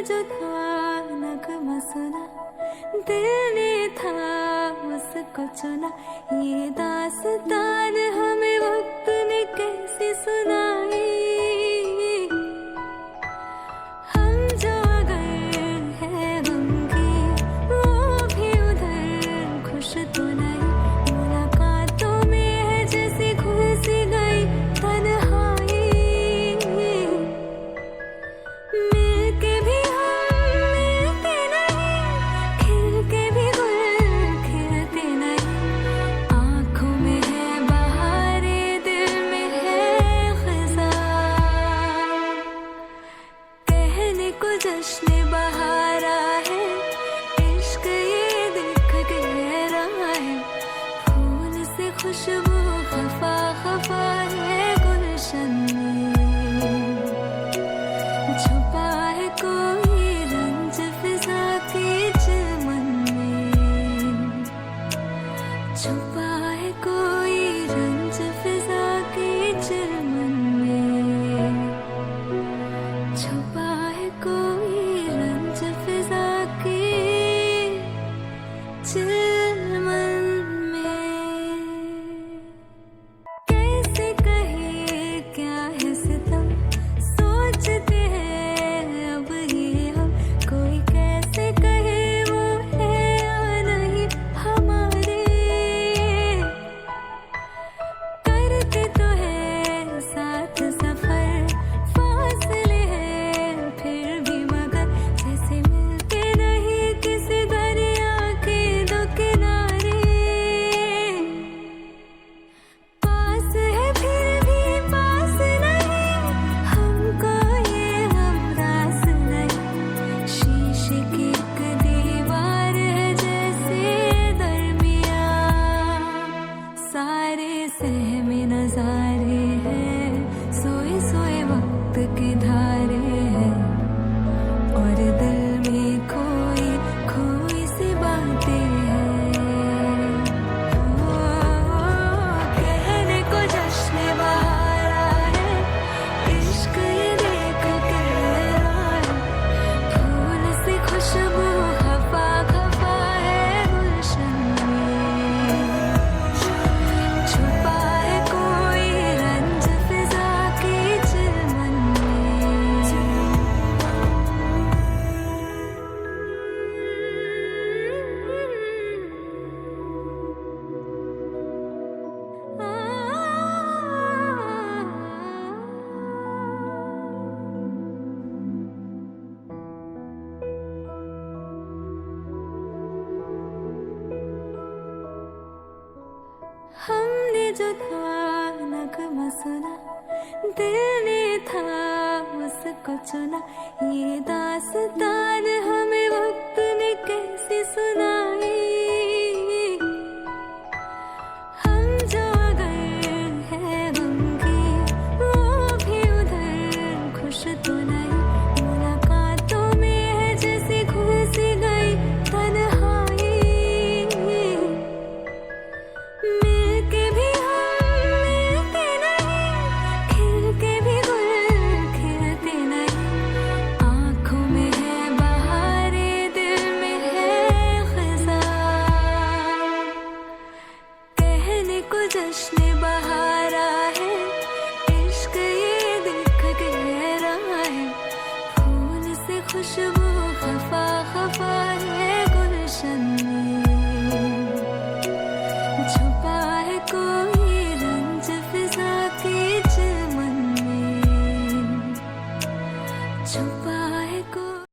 जो था नगमा सुना, दिल ने था उसको चुना। ये दास्तान हमें वक्त ने कैसे सुनाई। हम जो अगर है गमगी, वो भी उधर खुश तो नहीं। मुलाकातों में है जैसे घुल सी गई तन्हाई। मिलके भी हम मिलते नहीं, खिल के भी गुल खिलते नहीं। आँखों में है बहारे, दिल में है खज़ां। कहने को जश्न बहारा है, इश्क ये दिख गहरा है। फूल से खुशबू खफा खफा है गुलशन में। छुपा है कोई रंज फिजा के चमन में। छुपा है कोई रंज फिजा के चमन में। छुपा है कोई रंज फिजा के चमन में। कैसे कहे क्या है सितम, सोचते हैं अब ये हम। कोई कैसे कहे वो है या नहीं हमारे। करते तो है साथ सफर, फासले हैं फिर भी मगर। जैसे मिलते नहीं किसी दरिया के दो किनारे। पास है फिर भी पास नहीं, हमको ये हमरास नहीं। शीशे की एक दीवार है जैसे दरमियाँ। सारे सहमे नजारे हैं, सोए सोए वक्त के धारे हैं। और दिल में खोई खोई सी बातें हैं। कहने को जश्न बहारा है, इश्क ये देख गहरा है। फूल से खुशबू खफा खफा है गुलशन में। छुपा है कोई रंज फिजा के चमन में। हमने जो था नगमा सुना, दिल ने था उसको चुना। ये दास्तान हमें वक्त ने कैसे सुनाई। हम जो अगर है गमगी, वो भी उधर खुश तो नहीं। मुलाकातों में है जैसे घुल सी गई तन्हाई। मिलके भी हम मिलते नहीं, खिल के भी गुल खिलते नहीं। आँखों में है बहारे, दिल में है खज़ां। कहने को जश्न बहारा है, इश्क ये दिख गहरा है। फूल से खुशबू खफा खफा है गुलशन में। छुपा है कोई रंज फिजा के चमन में। छुपा